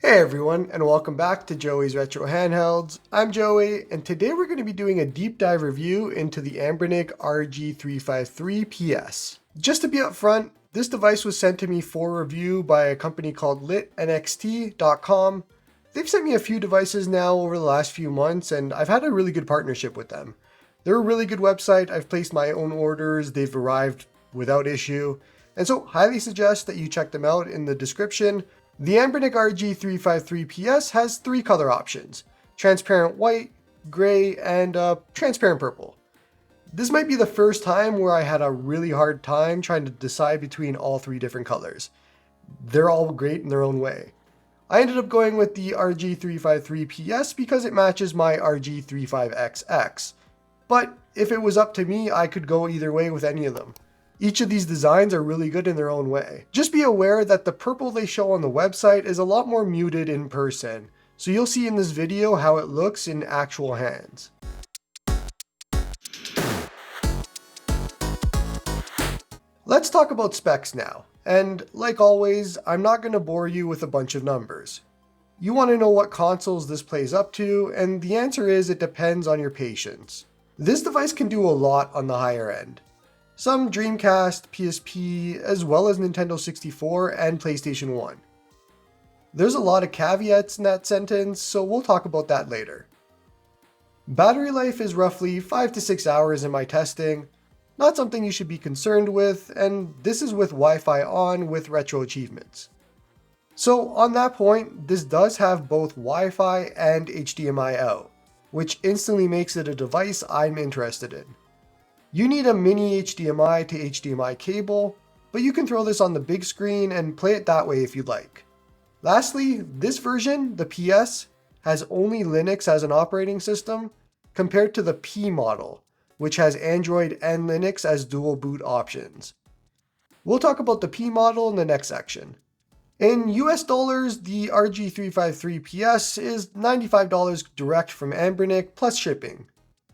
Hey everyone, and welcome back to Joey's Retro Handhelds. I'm Joey, and today we're going to be doing a deep dive review into the Anbernic RG353PS. Just to be upfront, this device was sent to me for review by a company called litnxt.com. They've sent me a few devices now over the last few months, and I've had a really good partnership with them. They're a really good website. I've placed my own orders, they've arrived without issue, and so highly suggest that you check them out in the description. The Anbernic RG353PS has three color options: transparent white, gray, and transparent purple. This might be the first time where I had a really hard time trying to decide between all three different colors. They're all great in their own way. I ended up going with the RG353PS because it matches my RG35XX. But if it was up to me, I could go either way with any of them. Each of these designs are really good in their own way. Just be aware that the purple they show on the website is a lot more muted in person, so you'll see in this video how it looks in actual hands. Let's talk about specs now, and like always, I'm not going to bore you with a bunch of numbers. You want to know what consoles this plays up to, and the answer is it depends on your patience. This device can do a lot on the higher end. Some Dreamcast, PSP, as well as Nintendo 64 and PlayStation 1. There's a lot of caveats in that sentence, so we'll talk about that later. Battery life is roughly 5 to 6 hours in my testing, not something you should be concerned with, and this is with Wi-Fi on with retro achievements. So on that point, this does have both Wi-Fi and HDMI out, which instantly makes it a device I'm interested in. You need a mini HDMI to HDMI cable, but you can throw this on the big screen and play it that way if you'd like. Lastly, this version, the PS, has only Linux as an operating system compared to the P model, which has Android and Linux as dual boot options. We'll talk about the P model in the next section. In US dollars, the RG353PS is $95 direct from Anbernic plus shipping,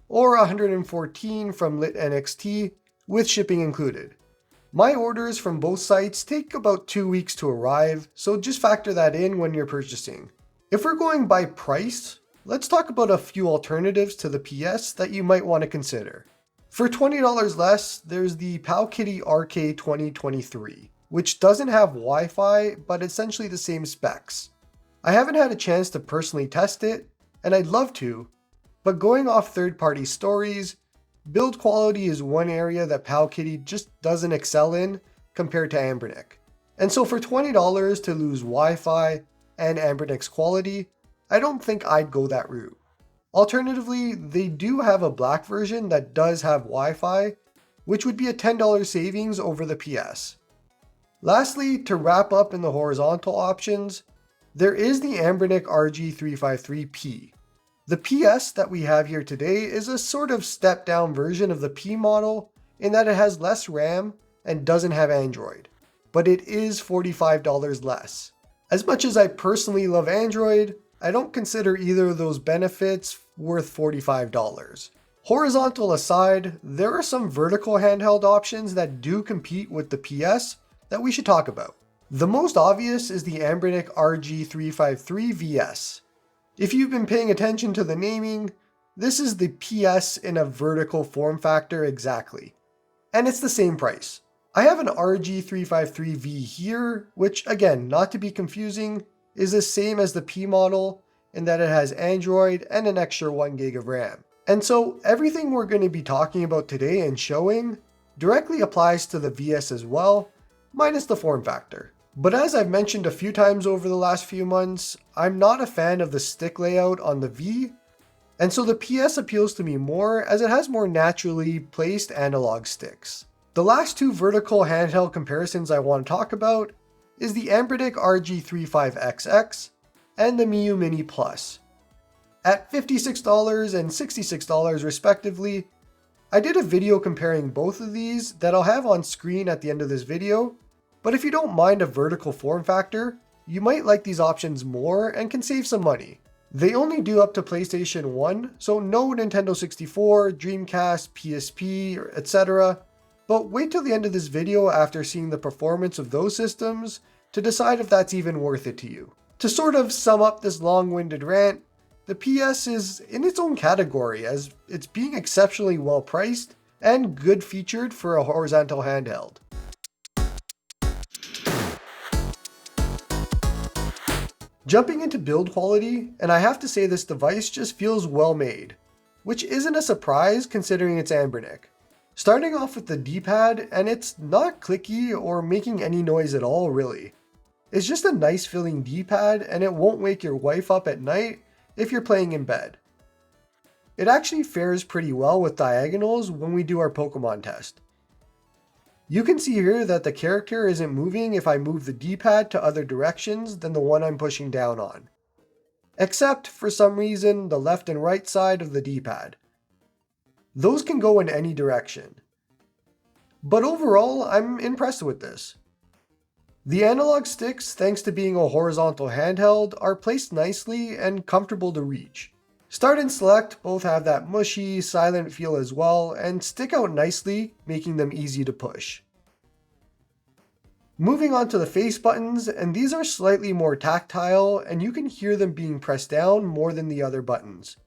or $114 from litnxt with shipping included. My orders from both sites take about 2 weeks to arrive, so just factor that in when you're purchasing. If we're going by price, let's talk about a few alternatives to the PS that you might want to consider. For $20 less, there's the Powkiddy RK2023, which doesn't have Wi-Fi, but essentially the same specs. I haven't had a chance to personally test it, and I'd love to, but going off third-party stories, build quality is one area that Powkiddy just doesn't excel in compared to Anbernic. And so for $20 to lose Wi-Fi and Anbernic's quality, I don't think I'd go that route. Alternatively, they do have a black version that does have Wi-Fi, which would be a $10 savings over the PS. Lastly, to wrap up in the horizontal options, there is the Anbernic RG353P. The PS that we have here today is a sort of step down version of the P model in that it has less RAM and doesn't have Android, but it is $45 less. As much as I personally love Android, I don't consider either of those benefits worth $45. Horizontal aside, there are some vertical handheld options that do compete with the PS that we should talk about. The most obvious is the Anbernic RG353VS. If you've been paying attention to the naming, this is the PS in a vertical form factor exactly. And it's the same price. I have an RG353V here, which again, not to be confusing, is the same as the P model in that it has Android and an extra 1 gig of RAM. And so everything we're going to be talking about today and showing directly applies to the VS as well, minus the form factor. But as I've mentioned a few times over the last few months, I'm not a fan of the stick layout on the V, and so the PS appeals to me more as it has more naturally placed analog sticks. The last two vertical handheld comparisons I want to talk about is the Anbernic RG35XX and the Miyoo Mini Plus. At $56 and $66 respectively, I did a video comparing both of these that I'll have on screen at the end of this video. But if you don't mind a vertical form factor, you might like these options more and can save some money. They only do up to PlayStation 1, so no Nintendo 64, Dreamcast, PSP, etc. But wait till the end of this video after seeing the performance of those systems to decide if that's even worth it to you. To sort of sum up this long-winded rant, the PS is in its own category as it's being exceptionally well priced and good featured for a horizontal handheld. Jumping into build quality, and I have to say this device just feels well made, which isn't a surprise considering it's Anbernic. Starting off with the D-pad, and it's not clicky or making any noise at all really. It's just a nice feeling D-pad and it won't wake your wife up at night if you're playing in bed. It actually fares pretty well with diagonals when we do our Pokemon test. You can see here that the character isn't moving if I move the D-pad to other directions than the one I'm pushing down on. Except, for some reason, the left and right side of the D-pad. Those can go in any direction. But overall, I'm impressed with this. The analog sticks, thanks to being a horizontal handheld, are placed nicely and comfortable to reach. Start and select both have that mushy, silent feel as well, and stick out nicely, making them easy to push. Moving on to the face buttons, and these are slightly more tactile, and you can hear them being pressed down more than the other buttons.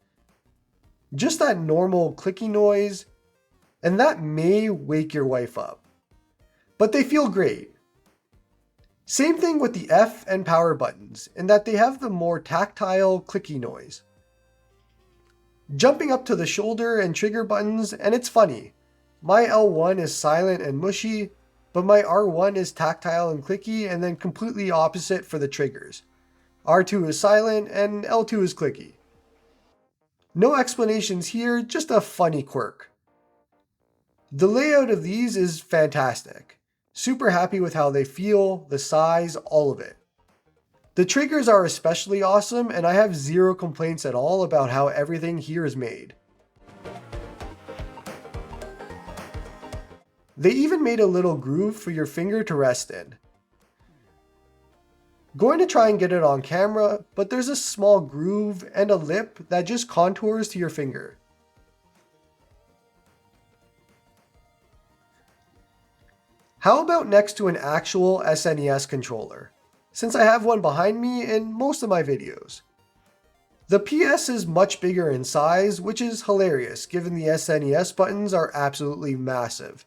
Just that normal clicky noise, and that may wake your wife up. But they feel great. Same thing with the F and power buttons, in that they have the more tactile, clicky noise. Jumping up to the shoulder and trigger buttons, and it's funny. My L1 is silent and mushy, but my R1 is tactile and clicky, and then completely opposite for the triggers. R2 is silent, and L2 is clicky. No explanations here, just a funny quirk. The layout of these is fantastic. Super happy with how they feel, the size, all of it. The triggers are especially awesome, and I have zero complaints at all about how everything here is made. They even made a little groove for your finger to rest in. Going to try and get it on camera, but there's a small groove and a lip that just contours to your finger. How about next to an actual SNES controller, since I have one behind me in most of my videos. The PS is much bigger in size, which is hilarious given the SNES buttons are absolutely massive.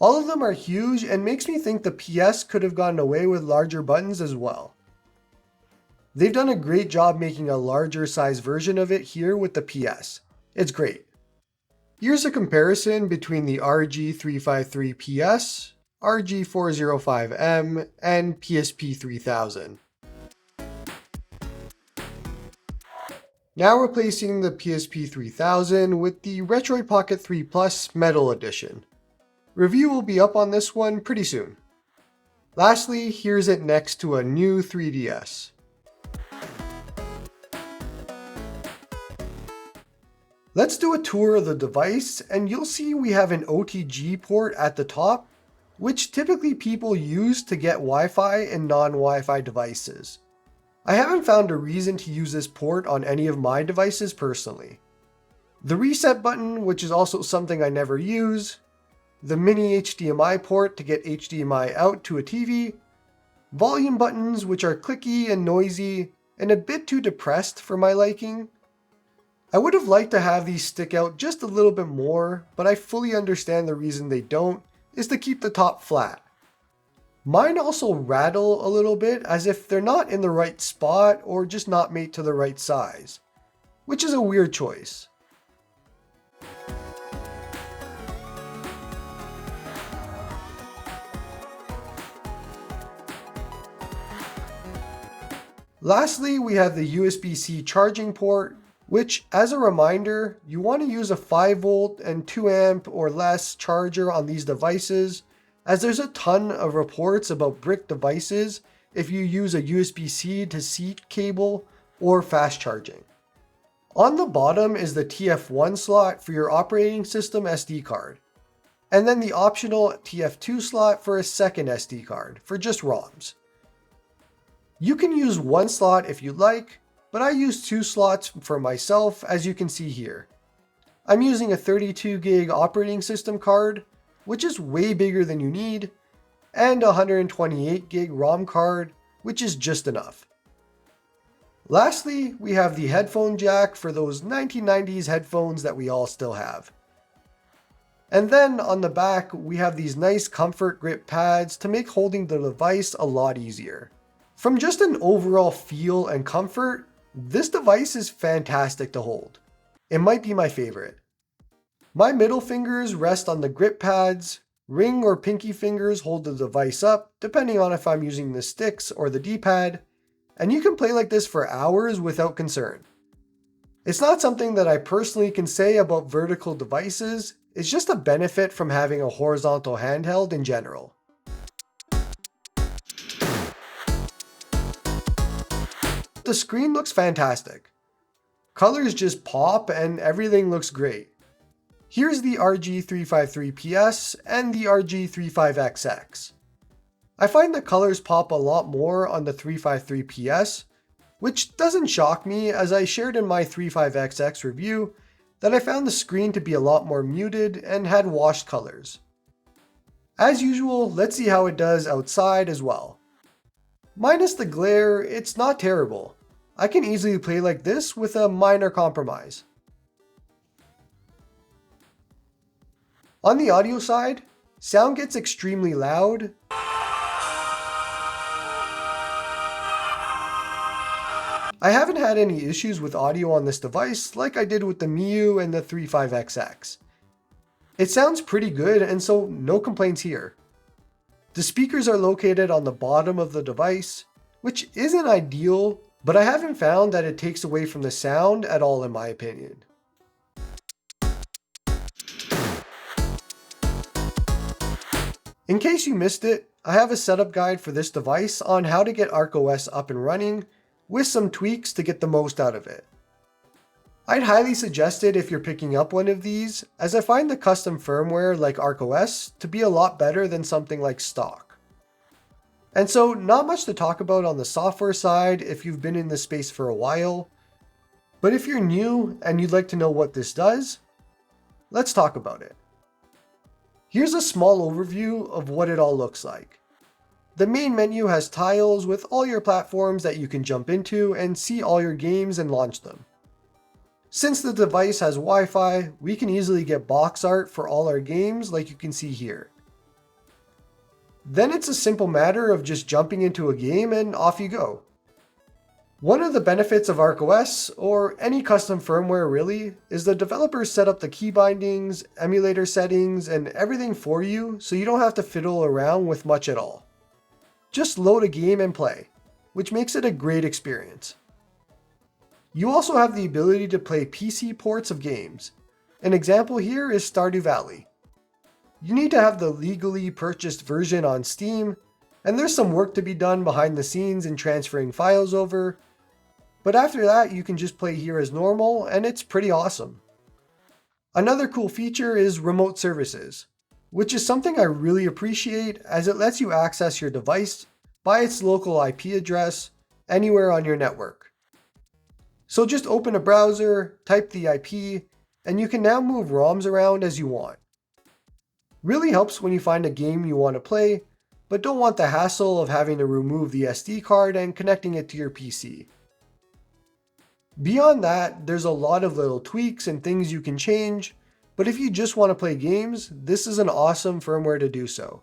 All of them are huge and makes me think the PS could have gotten away with larger buttons as well. They've done a great job making a larger size version of it here with the PS. It's great. Here's a comparison between the RG353PS, RG405M, and PSP3000. Now replacing the PSP3000 with the Retroid Pocket 3 Plus Metal Edition. Review will be up on this one pretty soon. Lastly, here's it next to a new 3DS. Let's do a tour of the device, and you'll see we have an OTG port at the top, which typically people use to get Wi-Fi in non-Wi-Fi devices. I haven't found a reason to use this port on any of my devices personally. The reset button, which is also something I never use, the mini HDMI port to get HDMI out to a TV, volume buttons which are clicky and noisy and a bit too depressed for my liking. I would have liked to have these stick out just a little bit more, but I fully understand the reason they don't is to keep the top flat. Mine also rattle a little bit as if they're not in the right spot or just not made to the right size, which is a weird choice. Lastly, we have the USB-C charging port, which, as a reminder, you want to use a 5V and 2A or less charger on these devices, as there's a ton of reports about brick devices if you use a USB-C to C cable or fast charging. On the bottom is the TF1 slot for your operating system SD card, and then the optional TF2 slot for a second SD card for just ROMs. You can use one slot if you like, but I use two slots for myself, as you can see here. I'm using a 32 gig operating system card, which is way bigger than you need, and a 128 gig ROM card, which is just enough. Lastly, we have the headphone jack for those 1990s headphones that we all still have. And then on the back, we have these nice comfort grip pads to make holding the device a lot easier. From just an overall feel and comfort, this device is fantastic to hold. It might be my favorite. My middle fingers rest on the grip pads, ring or pinky fingers hold the device up, depending on if I'm using the sticks or the D-pad, and you can play like this for hours without concern. It's not something that I personally can say about vertical devices, it's just a benefit from having a horizontal handheld in general. The screen looks fantastic. Colors just pop and everything looks great. Here's the RG353PS and the RG35XX. I find the colors pop a lot more on the 353PS, which doesn't shock me as I shared in my 35XX review that I found the screen to be a lot more muted and had washed colors. As usual, let's see how it does outside as well. Minus the glare, it's not terrible. I can easily play like this with a minor compromise. On the audio side, sound gets extremely loud. I haven't had any issues with audio on this device like I did with the Miu and the 35XX. It sounds pretty good and so no complaints here. The speakers are located on the bottom of the device, which isn't ideal, but I haven't found that it takes away from the sound at all in my opinion. In case you missed it, I have a setup guide for this device on how to get ArcOS up and running, with some tweaks to get the most out of it. I'd highly suggest it if you're picking up one of these, as I find the custom firmware like ArcOS to be a lot better than something like stock. And so not much to talk about on the software side if you've been in this space for a while, but if you're new and you'd like to know what this does, let's talk about it. Here's a small overview of what it all looks like. The main menu has tiles with all your platforms that you can jump into and see all your games and launch them. Since the device has Wi-Fi, we can easily get box art for all our games like you can see here. Then it's a simple matter of just jumping into a game and off you go. One of the benefits of ArcOS, or any custom firmware really, is the developers set up the key bindings, emulator settings, and everything for you so you don't have to fiddle around with much at all. Just load a game and play, which makes it a great experience. You also have the ability to play PC ports of games. An example here is Stardew Valley. You need to have the legally purchased version on Steam, and there's some work to be done behind the scenes in transferring files over, but after that you can just play here as normal and it's pretty awesome. Another cool feature is remote services, which is something I really appreciate as it lets you access your device by its local IP address anywhere on your network. So just open a browser, type the IP, and you can now move ROMs around as you want. Really helps when you find a game you want to play, but don't want the hassle of having to remove the SD card and connecting it to your PC. Beyond that, there's a lot of little tweaks and things you can change, but if you just want to play games, this is an awesome firmware to do so.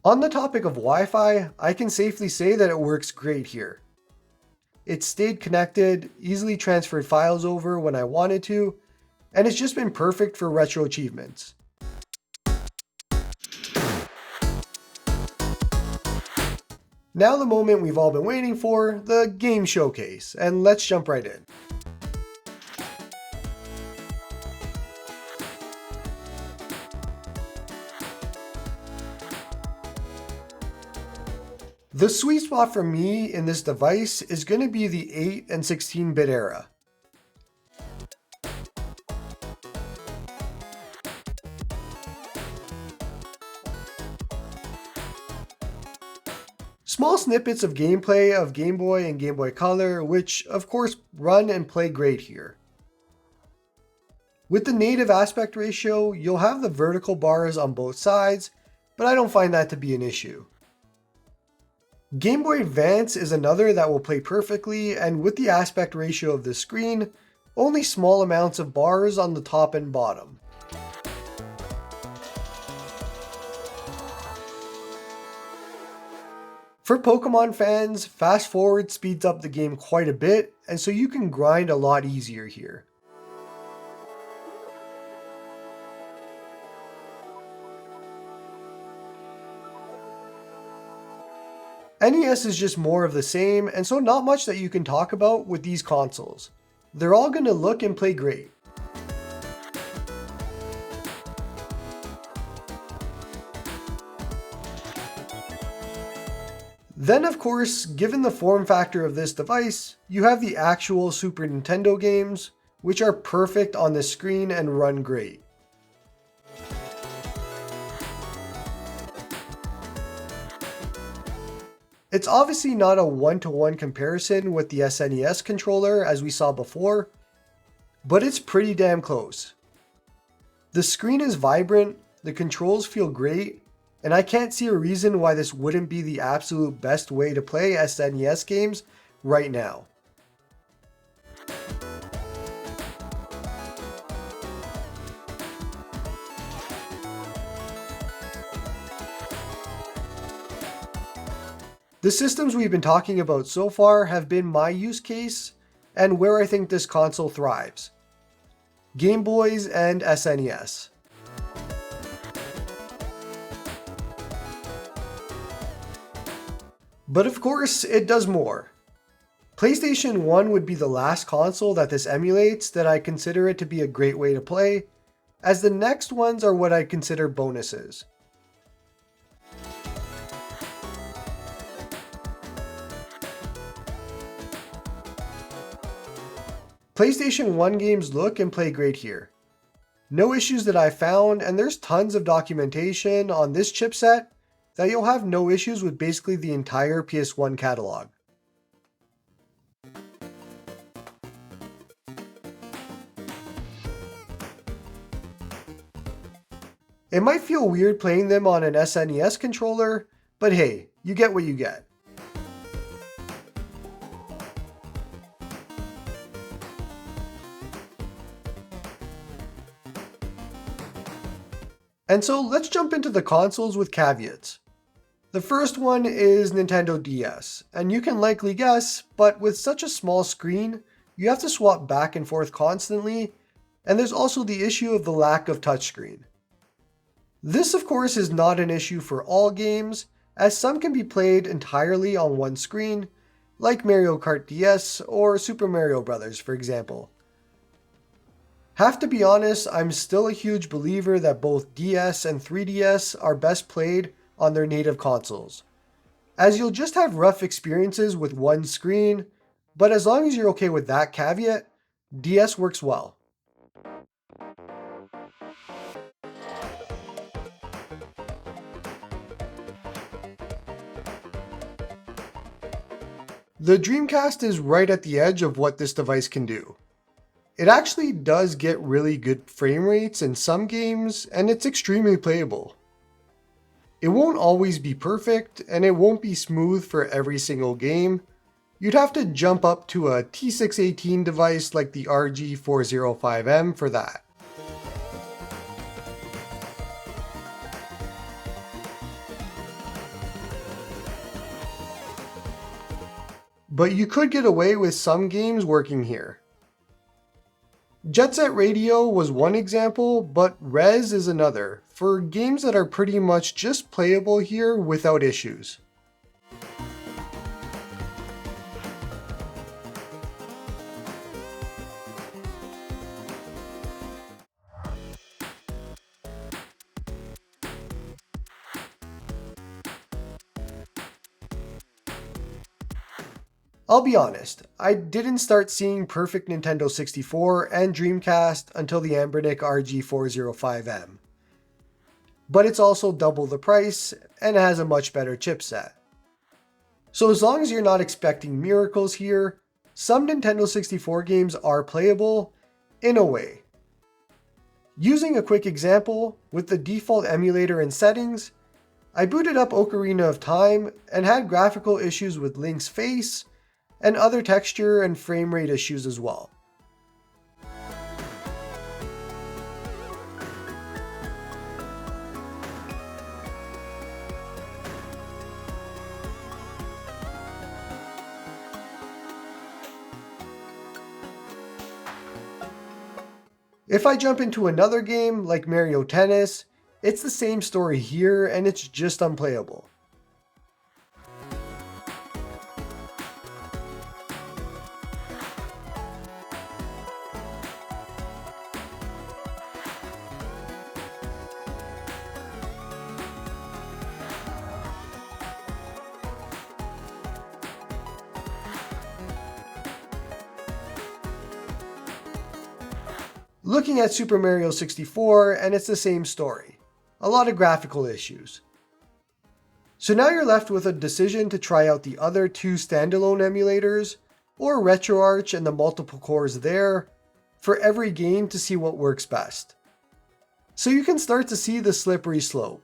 On the topic of Wi-Fi, I can safely say that it works great here. It stayed connected, easily transferred files over when I wanted to, and it's just been perfect for retro achievements. Now the moment we've all been waiting for, the game showcase, and let's jump right in. The sweet spot for me in this device is going to be the 8 and 16-bit era. Small snippets of gameplay of Game Boy and Game Boy Color, which of course run and play great here. With the native aspect ratio, you'll have the vertical bars on both sides, but I don't find that to be an issue. Game Boy Advance is another that will play perfectly, and with the aspect ratio of the screen, only small amounts of bars on the top and bottom. For Pokemon fans, fast forward speeds up the game quite a bit, and so you can grind a lot easier here. NES is just more of the same, and so not much that you can talk about with these consoles. They're all going to look and play great. Then of course, given the form factor of this device, you have the actual Super Nintendo games, which are perfect on the screen and run great. It's obviously not a one-to-one comparison with the SNES controller as we saw before, but it's pretty damn close. The screen is vibrant, the controls feel great, and I can't see a reason why this wouldn't be the absolute best way to play SNES games right now. The systems we've been talking about so far have been my use case and where I think this console thrives. Game Boys and SNES. But of course, it does more. PlayStation 1 would be the last console that this emulates that I consider it to be a great way to play, as the next ones are what I consider bonuses. PlayStation 1 games look and play great here. No issues that I found, and there's tons of documentation on this chipset that you'll have no issues with basically the entire PS1 catalog. It might feel weird playing them on an SNES controller, but hey, you get what you get. And so let's jump into the consoles with caveats. The first one is Nintendo DS, and you can likely guess, but with such a small screen, you have to swap back and forth constantly, and there's also the issue of the lack of touchscreen. This of course is not an issue for all games, as some can be played entirely on one screen, like Mario Kart DS or Super Mario Bros. For example. Have to be honest, I'm still a huge believer that both DS and 3DS are best played on their native consoles, as you'll just have rough experiences with one screen, but as long as you're okay with that caveat, DS works well. The Dreamcast is right at the edge of what this device can do. It actually does get really good frame rates in some games, and it's extremely playable. It won't always be perfect, and it won't be smooth for every single game. You'd have to jump up to a T618 device like the RG353PS for that. But you could get away with some games working here. Jet Set Radio was one example, but Rez is another, for games that are pretty much just playable here without issues. I'll be honest, I didn't start seeing perfect Nintendo 64 and Dreamcast until the Anbernic RG353PS. But it's also double the price and has a much better chipset. So as long as you're not expecting miracles here, some Nintendo 64 games are playable in a way. Using a quick example, with the default emulator and settings, I booted up Ocarina of Time and had graphical issues with Link's face and other texture and frame rate issues as well. If I jump into another game like Mario Tennis, it's the same story here and it's just unplayable. Looking at Super Mario 64, and it's the same story. A lot of graphical issues. So now you're left with a decision to try out the other two standalone emulators, or RetroArch and the multiple cores there, for every game to see what works best. So you can start to see the slippery slope.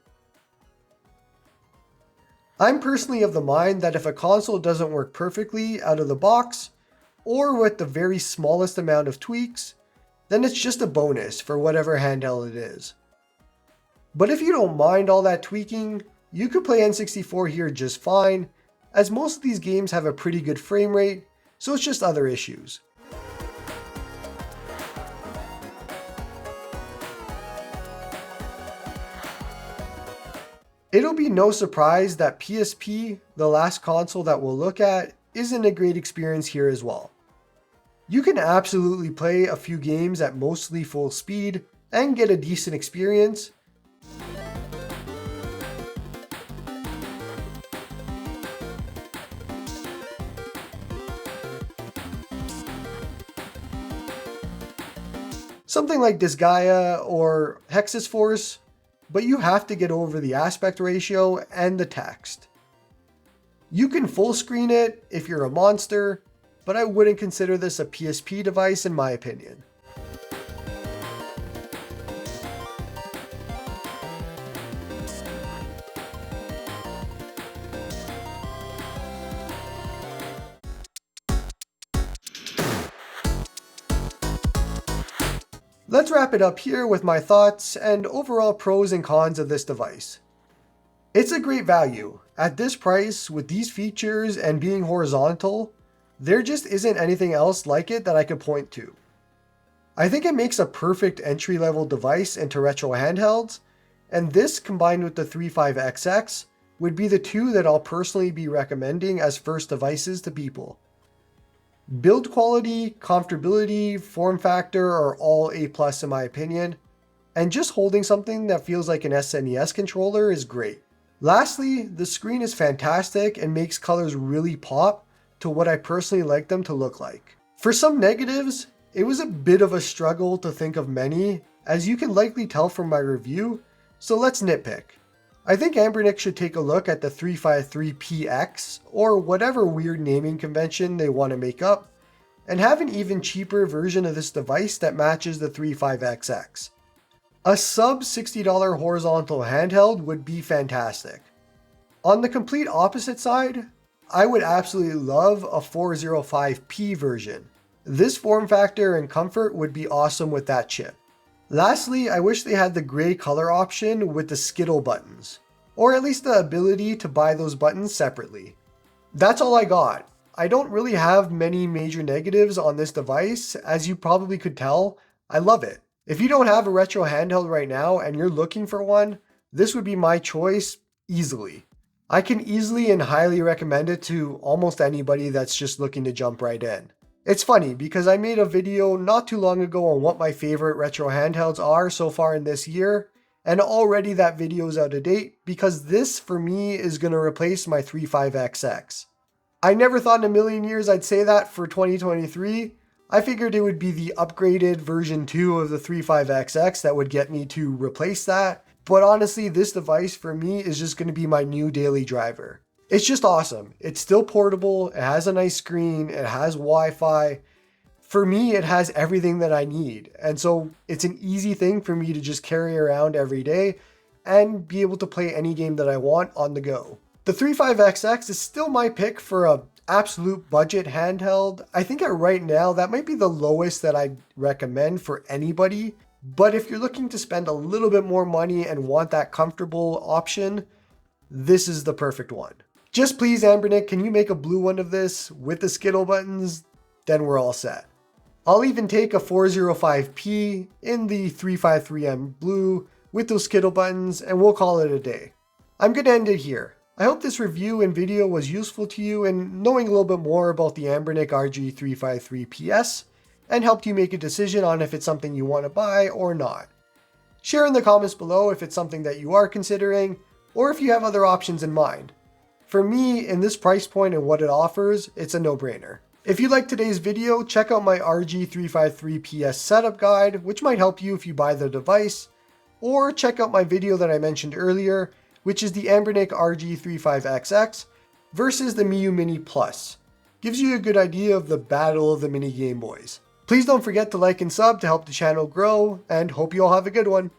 I'm personally of the mind that if a console doesn't work perfectly out of the box, or with the very smallest amount of tweaks, then it's just a bonus for whatever handheld it is. But if you don't mind all that tweaking, you could play N64 here just fine, as most of these games have a pretty good frame rate, so it's just other issues. It'll be no surprise that PSP, the last console that we'll look at, isn't a great experience here as well. You can absolutely play a few games at mostly full speed and get a decent experience. Something like Disgaea or Hexus Force, but you have to get over the aspect ratio and the text. You can full screen it if you're a monster, but I wouldn't consider this a PSP device in my opinion. Let's wrap it up here with my thoughts and overall pros and cons of this device. It's a great value. At this price, with these features and being horizontal, there just isn't anything else like it that I could point to. I think it makes a perfect entry-level device into retro handhelds, and this combined with the 35XX would be the two that I'll personally be recommending as first devices to people. Build quality, comfortability, form factor are all A+ in my opinion, and just holding something that feels like an SNES controller is great. Lastly, the screen is fantastic and makes colors really pop to what I personally like them to look like. For some negatives, it was a bit of a struggle to think of many, as you can likely tell from my review, so let's nitpick. I think Anbernic should take a look at the 353PX, or whatever weird naming convention they want to make up, and have an even cheaper version of this device that matches the 35XX. A sub $60 horizontal handheld would be fantastic. On the complete opposite side, I would absolutely love a 405p version. This form factor and comfort would be awesome with that chip. Lastly, I wish they had the gray color option with the Skittle buttons, or at least the ability to buy those buttons separately. That's all I got. I don't really have many major negatives on this device. As you probably could tell, I love it. If you don't have a retro handheld right now and you're looking for one, this would be my choice easily. I can easily and highly recommend it to almost anybody that's just looking to jump right in. It's funny because I made a video not too long ago on what my favorite retro handhelds are so far in this year, and already that video is out of date because this for me is going to replace my 35XX. I never thought in a million years I'd say that for 2023. I figured it would be the upgraded version 2 of the 35XX that would get me to replace that. But honestly, this device for me is just going to be my new daily driver. It's just awesome. It's still portable. It has a nice screen. It has Wi-Fi. For me, it has everything that I need. And so it's an easy thing for me to just carry around every day. and be able to play any game that I want on the go. The 35XX is still my pick for a absolute budget handheld. I think right now that might be the lowest that I'd recommend for anybody. But if you're looking to spend a little bit more money and want that comfortable option, this is the perfect one. Just please, Anbernic, can you make a blue one of this with the Skittle buttons? Then we're all set. I'll even take a 405p in the 353M blue with those Skittle buttons, and we'll call it a day. I'm going to end it here. I hope this review and video was useful to you in knowing a little bit more about the Anbernic RG353PS and helped you make a decision on if it's something you want to buy or not. Share in the comments below if it's something that you are considering or if you have other options in mind. For me, in this price point and what it offers, it's a no-brainer. If you liked today's video, check out my RG353PS setup guide, which might help you if you buy the device, or check out my video that I mentioned earlier, which is the Anbernic RG35XX versus the Miyoo Mini Plus. Gives you a good idea of the battle of the mini Game Boys. Please don't forget to like and sub to help the channel grow, and hope you all have a good one.